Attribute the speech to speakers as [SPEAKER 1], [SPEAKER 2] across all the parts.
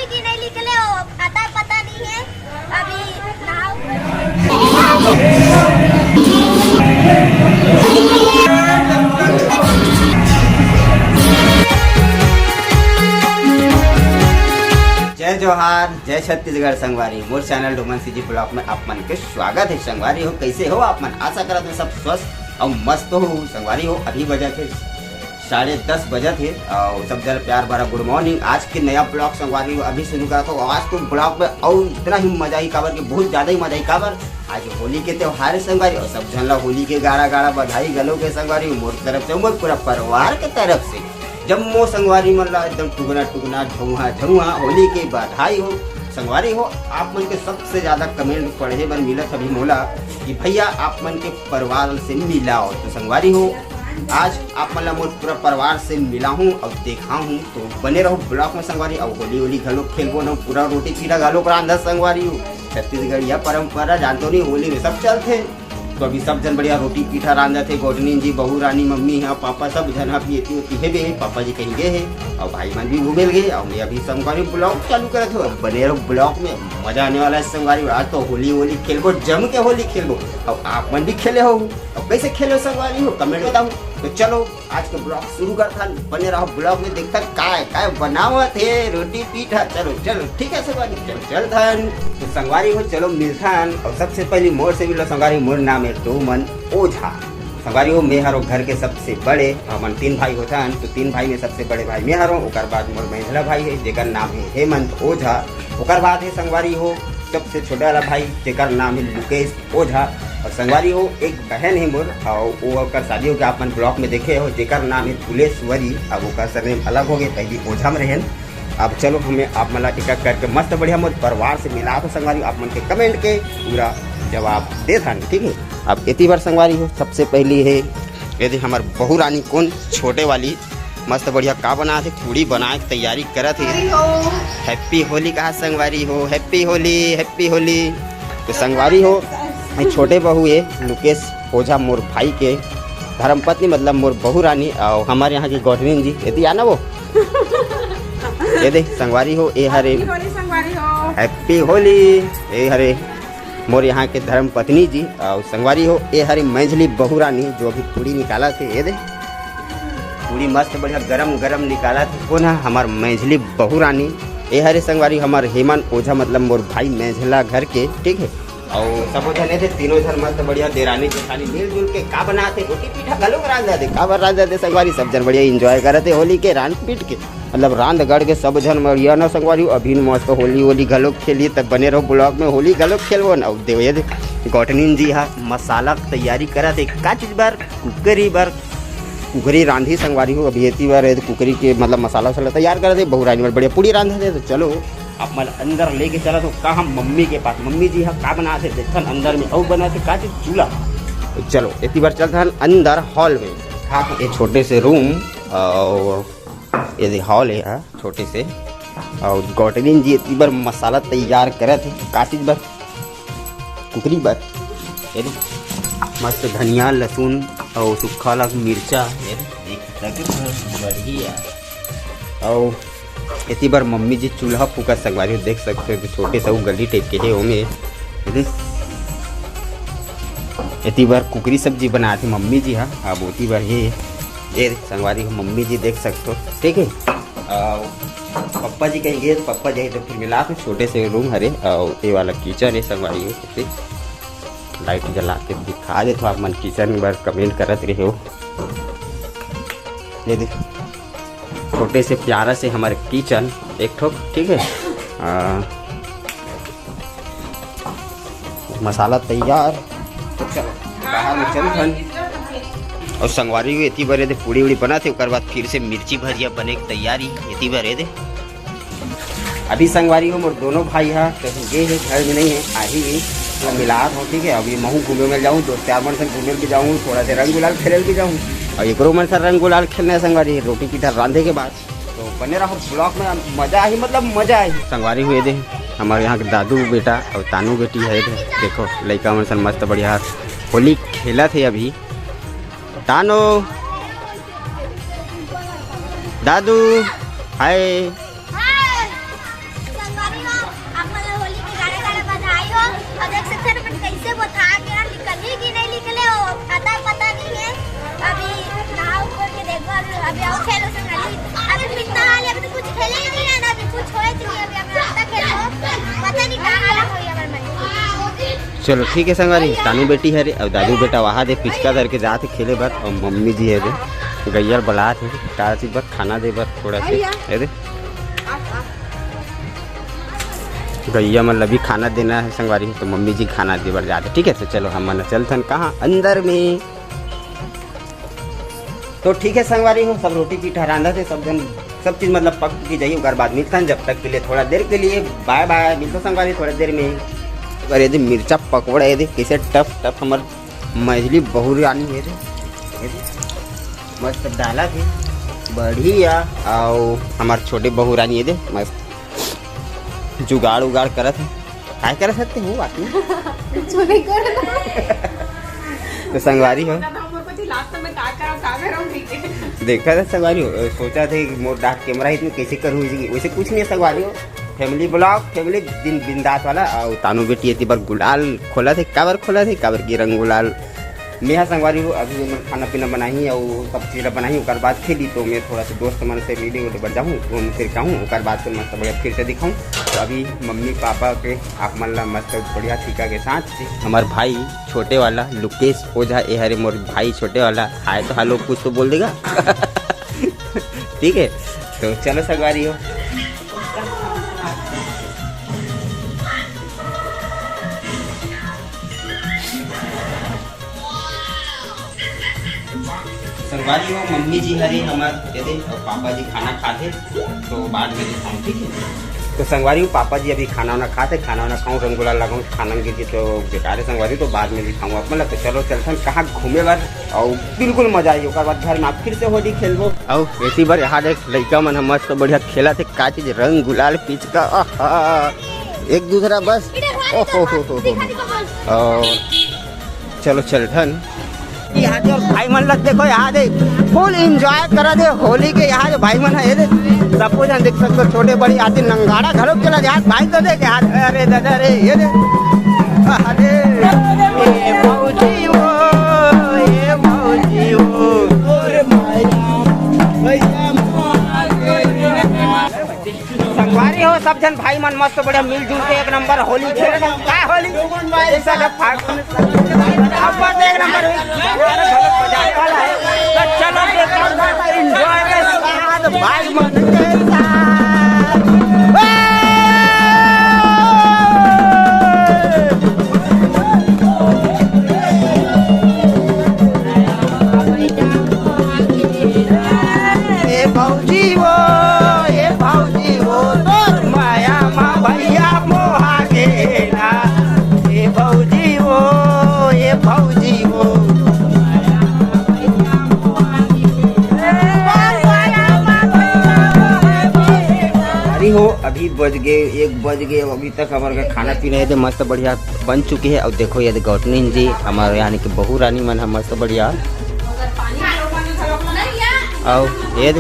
[SPEAKER 1] की नहीं निकले हो, आता पता नहीं है। अभी नहाओ।
[SPEAKER 2] जय जोहार, जय छत्तीसगढ़ संगवारी। मोर चैनल डोमन सीजी ब्लॉग में आप मन के स्वागत है। संगवारी हो, कैसे हो आप मन? आशा करत हो सब स्वस्थ और मस्त हो। संगवारी हो, अभी बजा के 10:30 बजे थे और सब जरा प्यार भरा गुड मॉर्निंग। आज के नया ब्लॉग संगवारी हो अभी शुरू करा था। आज तो ब्लॉग में और इतना ही मजा ही काबर के बहुत ज्यादा ही मजा ही काबर आज होली के त्योहार है संगवारी। और सब झन ला होली के गाड़ा बधाई गलो के संगवारी। मोर तरफ से, मोर पूरा परिवार के तरफ से जम्मो संगवारी मन ला एकदम टुगना झुआ होली के बधाई हो। संगवारी हो, आप मन के सबसे ज्यादा कमेंट पढ़े बर मिलत अभी मोला कि भैया आप मन के परिवार से मिलाओ। तो संगवारी हो, आज आप मन ला मोर पूरा परिवार से मिला हूँ और देखा हूँ। तो बने रहो ब्लॉग में संगवारी। और होली घलो खेलबो न, पूरा रोटी पीला घलो रांधा संगवारी हो। छत्तीसगढ़ यह परंपरा जानते नहीं, होली में सब चलते। तो अभी सब जन बढ़िया रोटी पीठा रांधा थे। गोटनी जी, बहू रानी, मम्मी है, पापा सब जन पियती होती है बे। पापा जी कहीं गए है और भाई मन भी घूमेल गए। और मैं अभी संगवारी ब्लॉग चालू करे थे। बने रहो ब्लॉग में, मजा आने वाला है संगवारी। आज तो होली खेलबो, जम के होली खेलबो। और आप मन भी खेले हो और कैसे खेले संगवारी हो कमेंट बताओ। तो चलो आज के ब्लॉग शुरू करता। बने रहो ब्लॉग में, देखता काय बनावत है रोटी पीठा। चलो ठीक है संगवारी, चल धन। तो संगवारी हो चलो मिलथन। और सबसे पहले मोर से मिलो संगवारी। मोर नाम है डोमन ओझा। संगवारी हो, मैं हरो घर के सबसे बड़े। हमन 3 भाई होथन। तो 3 भाई में सबसे बड़े भाई मैं हरो। ओकर बाद मोर महिला भाई है जेकर नाम है हेमंत ओझा। ओकर बाद है संगवारी हो सबसे छोटा वाला भाई जेकर नाम है लुकेश ओझा। और संगवारी हो एक बहन है मोर, और वो ओकर शादी हो गया। आप मन ब्लॉग में देखे हो, जेकर नाम है फुलेश्वरी। अब ओकर सरनेम अलग हो गए, पहले ओझा में रहन। अब चलो हमें आप मला टिका करके मस्त बढ़िया मोर परिवार से मिला तो संगवारी। आप मन के कमेंट के पूरा जवाब दे था, ठीक है। अब इतनी बार संगवारी हो सबसे पहली है यदि हमार बहू रानी कौन छोटे वाली मस्त बढ़िया का बना थे, पूड़ी बना के तैयारी करत है। हैप्पी होली कहा संगवारी हो, हैप्पी होली। तो संगवारी हो छोटे बहू है लुकेश ओझा, मोर भाई के धर्मपत्नी मतलब मोर बहू रानी। और हमारे यहाँ की गौठनी जी यदि आना वो ये देख संगवारी हो, ए हरे हैप्पी होली। ए हरे मोर यहाँ के धर्म पत्नी जी। और संगवारी हो ए हरे मैझली बहू रानी जो अभी पूड़ी निकाला थे। ये दे पूड़ी मस्त बढ़िया गरम निकाला थे। कौन है? हमार मैझली बहू रानी। ए हरे संगवारी हमार हेमंत ओझा मतलब मोर भाई मैझला घर के, ठीक है। और सब जने थे, तीनों जन मस्त बढ़िया देरानी जेठानी मिलजुल के का बनाते रोटी पीठा गलो रांधा दे का रांधा दे संगवारी। सब जन बढ़िया एंजॉय करते होली के रांध पीट के, मतलब रांध गढ़ के सब जन बढ़िया न संगवारी। अभी मस्त होली गलो खेलिए। तब बने रहो ब्लॉग में, होली गलो खेलबो न। और देव गौठनी जी हा मसाला तैयारी करा थे का चीज बार कुकरी रांधी संगवारी हो। अभी इतनी बार कुकरी के मतलब मसाला वसाला तैयार करा थे। बहू रानी बार बढ़िया पूड़ी रांधा थे। तो चलो आप मतलब अंदर लेके चला तो कहा मम्मी के पास। मम्मी जी हाँ का बना थे देखन अंदर में, और बना थे का चूल्हा। तो चलो इतनी बार चलता अंदर हॉल में। हाँ, ये छोटे से रूम और ये हॉल है हाँ छोटे से। और गौटनी जी इतनी बार मसाला तैयार करे थे का चीज बार कुकरी बार। मस्त धनिया लहसुन और सूखा लग मिर्चा बढ़िया। और इतनी बार मम्मी जी चूल्हा फूका संगवारी देख सकते हो, छोटे से गली टाइप के है ओमे। इतनी बार कुकरी सब्जी बनाते मम्मी जी। हाँ अब उतनी बार ये संगवारी मम्मी जी देख सकते हो, ठीक है। पप्पा जी कहीं गए, पप्पा जी तो फिर मिला के छोटे से रूम हरे। और ये वाला किचन है संगवारी हो, लाइट जला के दिखा दे तो आप मन किचन बार कमेंट करत रहे हो। ये देखो छोटे से प्यारा से हमारे किचन एक ठोक, ठीक है। मसाला तैयार। चलो बाहर में चल। और संगवारी हुई इतनी बार पूड़ी उड़ी बना थे। उसके बाद फिर से मिर्ची भजिया बने की तैयारी इतनी बार दे। अभी संगवारी हो मोर दोनों भाई है कहीं गए है, घर में नहीं है, आ ही गई मिलाद हो, ठीक है। अभी महू घूमे में जाऊँ, 2-4 मन से घूमे भी जाऊँ, थोड़ा सा रंग गुलाल खेल भी जाऊँ। और एक मन से रंग गुलाल खेलने संगवारी रोटी पीठा रांधे के बाद। तो बने रहो ब्लॉग में, मजा आई मतलब मजा आई। संगवारी हुए दे हमारे यहाँ के दादू बेटा और तानू बेटी है। देखो लड़का मन सन मस्त बढ़िया होली खेला थे। अभी तानो दादू हाय
[SPEAKER 1] और देख सकते हैं अपन कैसे वो था कि निकल ही कि नहीं निकले हो आता पता नहीं है। अभी नहा ऊपर के देखो अभी आओ खेलो संगाली अभी कितना हाल है। अभी तो कुछ खेले ही नहीं है ना अभी कुछ होए नहीं अभी हम आता खेलो पता नहीं कहां हाल होई हमार मन।
[SPEAKER 2] चलो ठीक है संगवारी तानू बेटी है रे और दादू बेटा वहाँ दे पिचका करके जाते खेले बर और मम्मी जी है रे गैया बला थे तारा सी बर खाना दे बर थोड़ा से है रे गैया मतलब भी खाना देना है संगवारी तो मम्मी जी खाना दे बर जाते ठीक है। तो चलो हम मन चलथन कहाँ अंदर में। तो ठीक है संगवारी हो सब रोटी पीठा रांधा थे सब जन सब चीज़ मतलब पक की जाइए उसके बाद मिलता जब तक के लिए थोड़ा देर के लिए बाय बाय मिलता संगवारी थोड़ा देर में। अरे यदि मिर्चा पकौड़ा यदि कैसे टफ टफ हमार मछली बहु रानी है रे मस्त डाला थे बढ़िया और हमार छोटे बहू रानी यदि मस्त जुगाड़ उगाड़ करत है काय कर सकते हो बात में तो संगवारी हो देखा था संगवारी हो सोचा थे मोर डाक कैमरा इसमें कैसे करूँ वैसे कुछ नहीं है संगवारी हो फैमिली ब्लॉग फैमिली दिन बिंदास वाला और तानू बेटी ये बार गुलाल खोला थे काबर की रंग गुलाल मेहा संगवारी हो अभी मैं खाना पीना बनाई और सब चीज़ बनाई उसके बाद खेली तो मैं थोड़ा सा दोस्त मन से वीडियो बढ़ जाऊँ घूम फिर के आऊँ उसके बाद फिर मस्त बढ़िया फिर से दिखाऊँ। तो अभी मम्मी पापा के आप मन मस्त बढ़िया ठीका के साथ हमारे भाई छोटे वाला लुकेश ओझा ये हरे मोर भाई छोटे वाला आए तो हालो कुछ तो बोल देगा ठीक है। तो चलो संगवारी हो संगवारी हो मम्मी जी हरे हमारे दे और पापा जी खाना खाते तो बाद में दिखाऊँ ठीक है। तो संगवारी हो पापा जी अभी खाना वाना खाते खाना वाना खाऊँ रंगोला लगाऊँ खाना गिर तो बेकार है संगवारी तो बाद में दिखाऊँ आप मतलब। तो चलो चलते हैं कहाँ घूमे बार और बिल्कुल मजा आई उसके बाद घर में आप फिर से होली खेलबो और ऐसी बार यहाँ देख लड़का मन मस्त बढ़िया खेला थे का चीज रंग गुलाल पिचका एक दूसरा बस ओहो और चलो चलथन यहाँ जो भाई मन लग देखो यहाँ दे फुल एंजॉय करा दे होली के यहाँ जो भाई मन है ये सब कुछ देख सकते हो छोटे बड़ी आते नंगाड़ा घरों चला जाए भाई तो देख यार अरे दादा रे ये दे अरे ये मौजी वो संगवारी हो सब जन भाई मन मस्त बढ़िया मिलजुल के एक नंबर होली खेले का होली ऐसा जब फागुन एक नंबर चलो एंजॉय के साथ भाई मन के साथ ये भौजी वो तोर माया माँ भैया मोहा गेला ये भौजी वो हो अभी बज गए 1 बज गए अभी तक हमारे खाना पीना है मस्त बढ़िया बन चुकी है। और देखो ये गौतनी जी हमारे यानी कि बहू रानी मन है मस्त बढ़िया और ये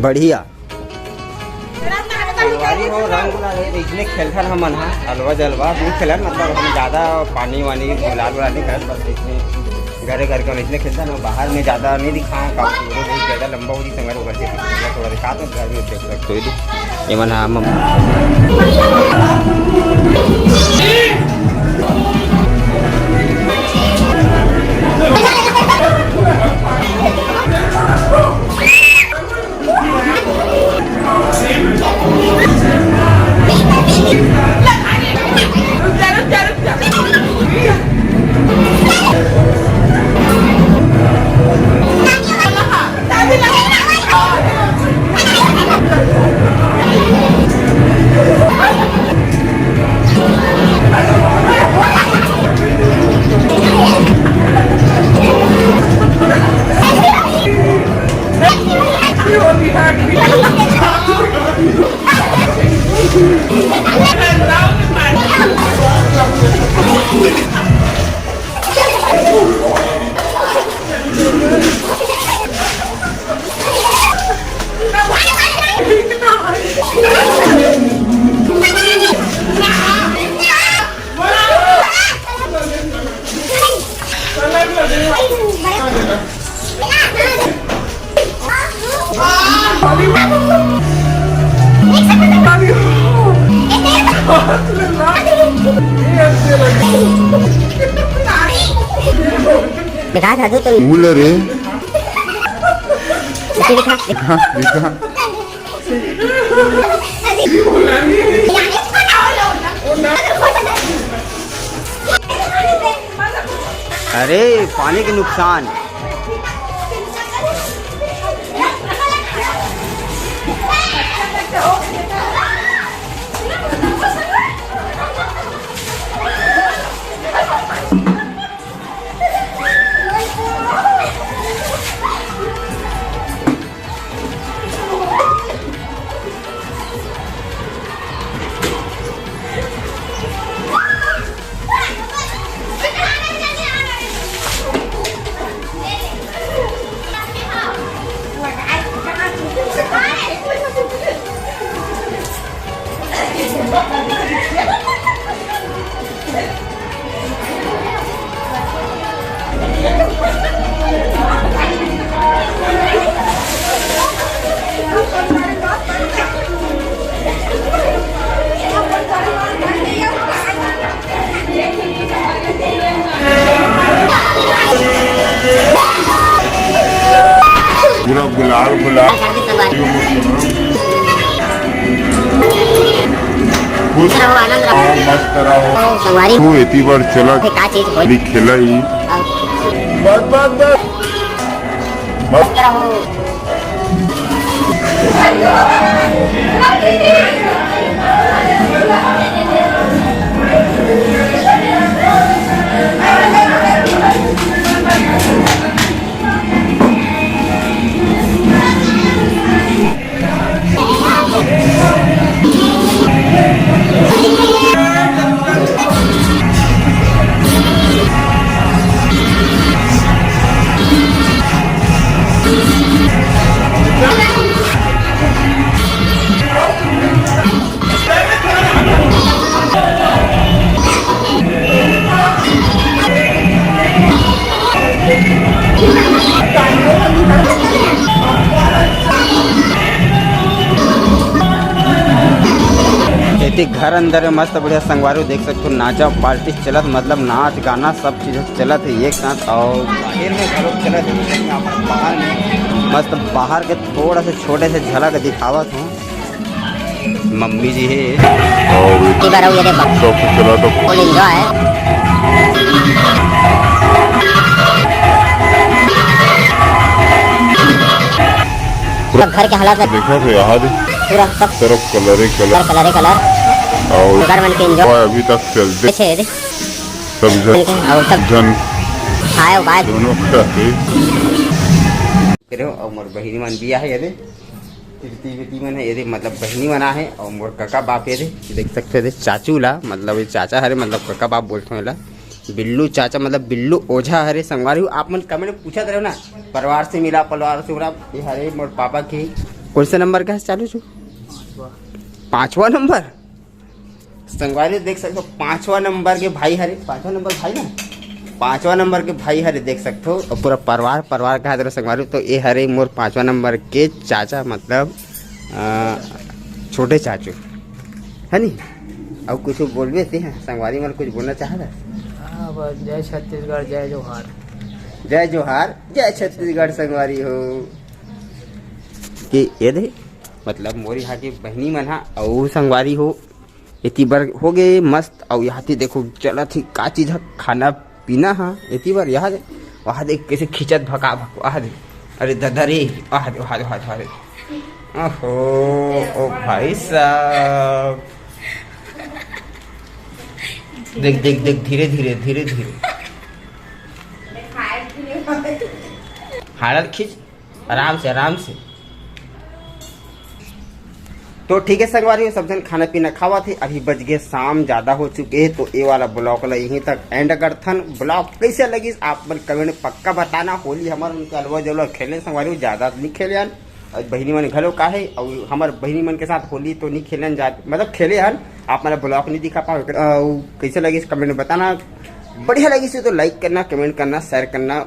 [SPEAKER 2] बढ़िया हो रंग इसमें खेलता हमन हाँ हलवा जलवा नहीं खेला मतलब हम ज़्यादा पानी वानी गुलाल वुलाल नहीं खेल बस इसमें घरे घर के इसमें खेलता ना बाहर में ज़्यादा नहीं दिखा काफ़ी बहुत ज़्यादा लंबा हो संगर होकर के थोड़ा दिखा तो घर में देख सकते हो ये मन हम
[SPEAKER 1] दिखा था तो
[SPEAKER 3] मूल रे
[SPEAKER 1] दिखा
[SPEAKER 3] दिखा दिखा
[SPEAKER 2] अरे पानी के नुकसान।
[SPEAKER 3] पूरा गुलाल गुलाल खुश
[SPEAKER 1] आनंद
[SPEAKER 3] रहो मस्त रहो
[SPEAKER 1] संगवारी
[SPEAKER 3] तू इतनी बार चला
[SPEAKER 1] का चीज
[SPEAKER 3] अभी खेला ही बस बस बस बस
[SPEAKER 1] रहो
[SPEAKER 2] इतने घर अंदर है मस्त बढ़िया संगवारी देख सकते हो। नाचा पार्टी चलत मतलब नाच गाना सब चीज़ चलत है एक साथ। और बाहर में घरों चलत है यहाँ पर बाहर में मस्त बाहर के थोड़ा से छोटे से झलक दिखावत हूँ। मम्मी जी है
[SPEAKER 3] सब चला तो
[SPEAKER 1] फुल एंजॉय घर के हालात
[SPEAKER 3] देखा तो यहाँ
[SPEAKER 1] पूरा सब
[SPEAKER 3] तरफ कलर ही कलर
[SPEAKER 1] कलर कलर
[SPEAKER 3] और
[SPEAKER 1] घर बन के एंजॉय
[SPEAKER 3] अभी तक चलते
[SPEAKER 1] छे
[SPEAKER 3] सब
[SPEAKER 1] और सब
[SPEAKER 3] जन
[SPEAKER 1] खाए बात
[SPEAKER 3] दोनों खाते
[SPEAKER 2] करो। और मोर बहिनी मन बिया है ये बेटी मन है ये मतलब बहिनी मना है। और मोर काका बाप ये देख सकते हो चाचू ला मतलब ये चाचा हरे मतलब काका बाप बोलते हैं ला बिल्लू चाचा मतलब बिल्लू ओझा हरे संगवारी। आप मन कमेंट पूछा रहे हो ना परिवार से मिला परिवार से मिला ये हरे मोर पापा की कौन सा नंबर का है चालू छू 5वां नंबर संगवारी देख सकते हो। 5वां नंबर के भाई हरे 5वां नंबर भाई ना 5वां नंबर के भाई हरे देख सकते हो। और पूरा परिवार का हरे संगवारी तो ये हरे मोर 5वां नंबर के चाचा मतलब छोटे चाचू है नी। और कुछ बोलबे थे संगवारी मन कुछ बोलना चाहता।
[SPEAKER 4] जय छत्तीसगढ़ जय जोहार
[SPEAKER 2] जय जोहार जय छत्तीसगढ़ संगवारी हो कि ये दे मतलब मोरी यहाँ की बहनी मन हा और संगवारी हो इतनी बार हो गए मस्त। और यहाँ थी देखो चला थी का चीज खाना पीना हाँ इतनी बार यहाँ दे वहाँ देख कैसे खिंचत भका भक वहाँ दे अरे ददरी वहाँ दे वहाँ दे वहाँ दे ओहो ओ भाई साहब देख देख देख धीरे धीरे धीरे धीरे हालत खींच आराम से। तो ठीक है संगवारी सब जन खाना पीना खावा थे। अभी बज गए शाम ज़्यादा हो चुके हैं तो ये वाला ब्लॉग ला यहीं तक एंड करथन। ब्लॉग कैसे लगी आप मन कमेंट में पक्का बताना। होली हमारे उनके अलवा जलवा खेले संगवारी ज़्यादा नहीं खेले हन और बहनी मन घलो का है और हमारे बहनी मन के साथ होली तो नहीं खेलन जा मतलब खेले हन। आप मेरा ब्लॉग नहीं दिखा पाओ कैसे लगी कमेंट में बताना। बढ़िया लगी से तो लाइक करना कमेंट करना शेयर करना।